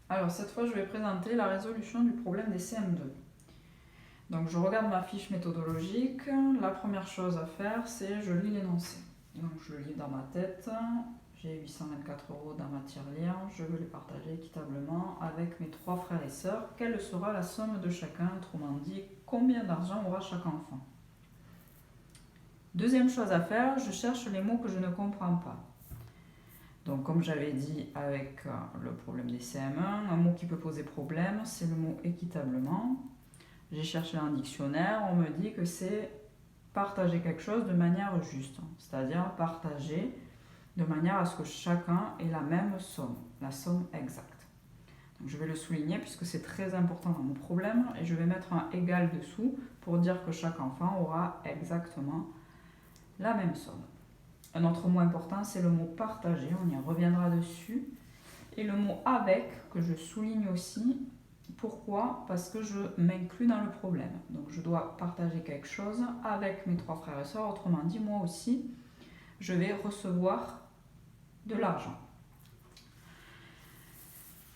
Alors cette fois, je vais présenter la résolution du problème des CM2. Donc je regarde ma fiche méthodologique. La première chose à faire, c'est je lis l'énoncé. Donc je le lis dans ma tête. J'ai 824 € dans ma tirelire. Je veux les partager équitablement avec mes 3 frères et sœurs. Quelle sera la somme de chacun? Autrement dit, combien d'argent aura chaque enfant? Deuxième chose à faire, je cherche les mots que je ne comprends pas. Donc comme j'avais dit avec le problème des CM1, un mot qui peut poser problème, c'est le mot équitablement. J'ai cherché un dictionnaire, on me dit que c'est partager quelque chose de manière juste, c'est-à-dire partager de manière à ce que chacun ait la même somme, la somme exacte. Donc je vais le souligner puisque c'est très important dans mon problème et je vais mettre un égal dessous pour dire que chaque enfant aura exactement la même somme. Un autre mot important, c'est le mot partager, on y reviendra dessus. Et le mot avec, que je souligne aussi. Pourquoi? Parce que je m'inclus dans le problème. Donc je dois partager quelque chose avec mes 3 frères et sœurs. Autrement dit, moi aussi, je vais recevoir de l'argent.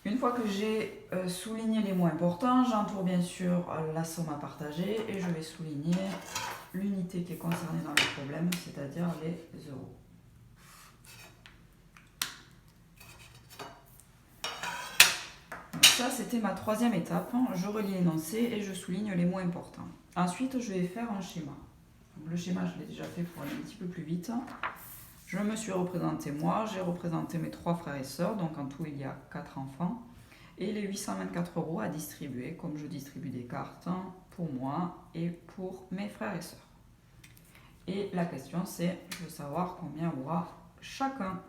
Une fois que j'ai souligné les mots importants, j'entoure bien sûr la somme à partager et je vais souligner l'unité qui est concernée dans le problème, c'est-à-dire les euros. Donc ça, c'était ma 3e étape. Je relis l'énoncé et je souligne les mots importants. Ensuite, je vais faire un schéma. Donc, le schéma, je l'ai déjà fait pour aller un petit peu plus vite. Je me suis représenté moi, j'ai représenté mes 3 frères et sœurs, donc en tout il y a 4 enfants. Et les 824 € à distribuer, comme je distribue des cartes pour moi et pour mes frères et sœurs. Et la question c'est, je veux savoir combien aura chacun,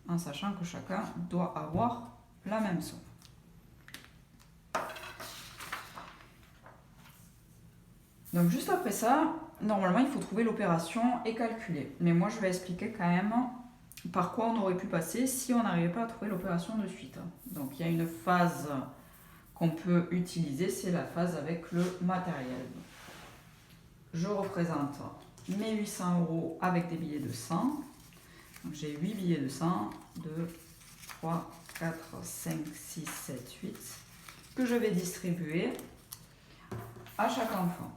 en sachant que chacun doit avoir la même somme. Donc juste après ça, normalement il faut trouver l'opération et calculer. Mais moi je vais expliquer quand même par quoi on aurait pu passer si on n'arrivait pas à trouver l'opération de suite. Donc il y a une phase qu'on peut utiliser, c'est la phase avec le matériel. Je représente mes 800 € avec des billets de 100. Donc j'ai 8 billets de 100, 2, 3, 4, 5, 6, 7, 8, que je vais distribuer à chaque enfant.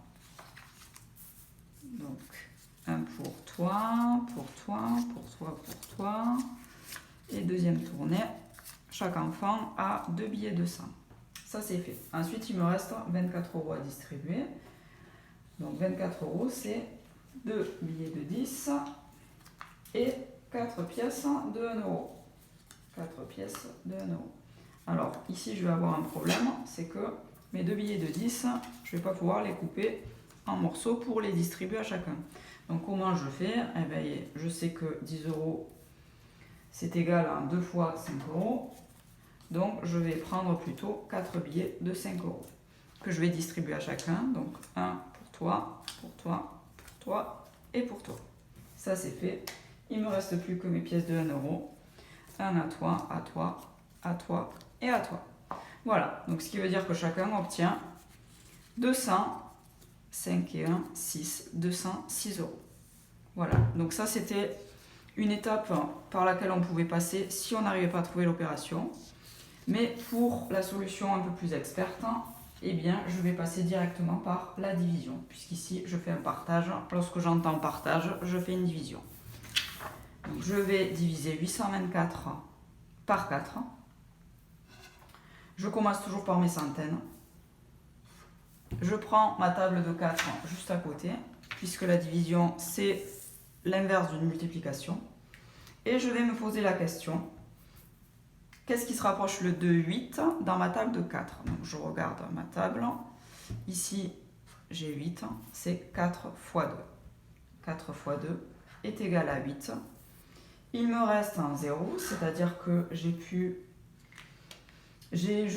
Donc un pour toi, pour toi, pour toi, pour toi. Et deuxième tournée, chaque enfant a 2 billets de 100. Ça c'est fait. Ensuite il me reste 24 € à distribuer. Donc 24 €, c'est 2 billets de 10 et 4 pièces de 1 €. 4 pièces de 1 €. Alors ici je vais avoir un problème, c'est que mes 2 billets de 10, je ne vais pas pouvoir les couper en morceaux pour les distribuer à chacun. Donc comment je fais? Eh bien, je sais que 10 € c'est égal à 2 fois 5 €. Donc je vais prendre plutôt 4 billets de 5 € que je vais distribuer à chacun. Donc 1 pour toi, pour toi, pour toi et pour toi. Ça c'est fait. Il ne me reste plus que mes pièces de 1 €. Un à toi, à toi, à toi et à toi. Voilà, donc ce qui veut dire que chacun obtient 200, 5 et 1, 6, 206 €. Voilà, donc ça c'était une étape par laquelle on pouvait passer si on n'arrivait pas à trouver l'opération. Mais pour la solution un peu plus experte, eh bien, je vais passer directement par la division, puisqu'ici je fais un partage. Lorsque j'entends partage, je fais une division. Donc, je vais diviser 824 par 4. Je commence toujours par mes centaines. Je prends ma table de 4 juste à côté, puisque la division c'est l'inverse d'une multiplication. Et je vais me poser la question, qu'est-ce qui se rapproche le 2, 8 dans ma table de 4? Donc je regarde ma table. Ici, j'ai 8, c'est 4 fois 2. 4 fois 2 est égal à 8. Il me reste un 0, c'est-à-dire que je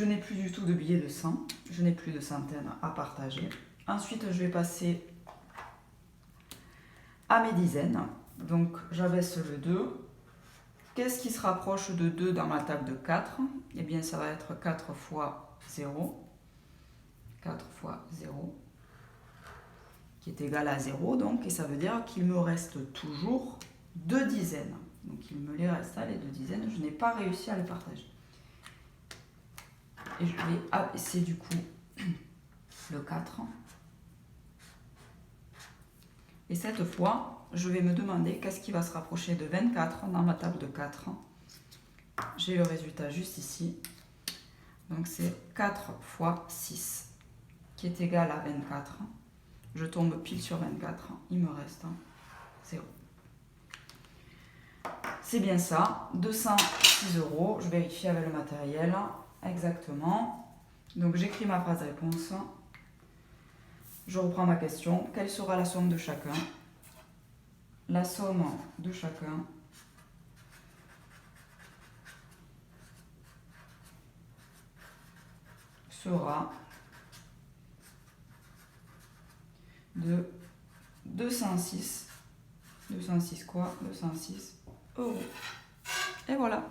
n'ai plus du tout de billets de 100. Je n'ai plus de centaines à partager. Ensuite, je vais passer à mes dizaines. Donc j'abaisse le 2. Qu'est-ce qui se rapproche de 2 dans ma table de 4? Eh bien, ça va être 4 fois 0. 4 fois 0, qui est égal à 0, donc, et ça veut dire qu'il me reste toujours 2 dizaines. Donc, il me les reste là, les 2 dizaines, je n'ai pas réussi à les partager. Et je vais abaisser du coup le 4. Et cette fois, je vais me demander qu'est-ce qui va se rapprocher de 24 dans ma table de 4. J'ai le résultat juste ici. Donc c'est 4 fois 6 qui est égal à 24. Je tombe pile sur 24. Il me reste 0. C'est bien ça, 206 €. Je vérifie avec le matériel. Exactement. Donc j'écris ma phrase réponse. Je reprends ma question. Quelle sera la somme de chacun? La somme de chacun sera de 206 quoi? 206 €. Et voilà.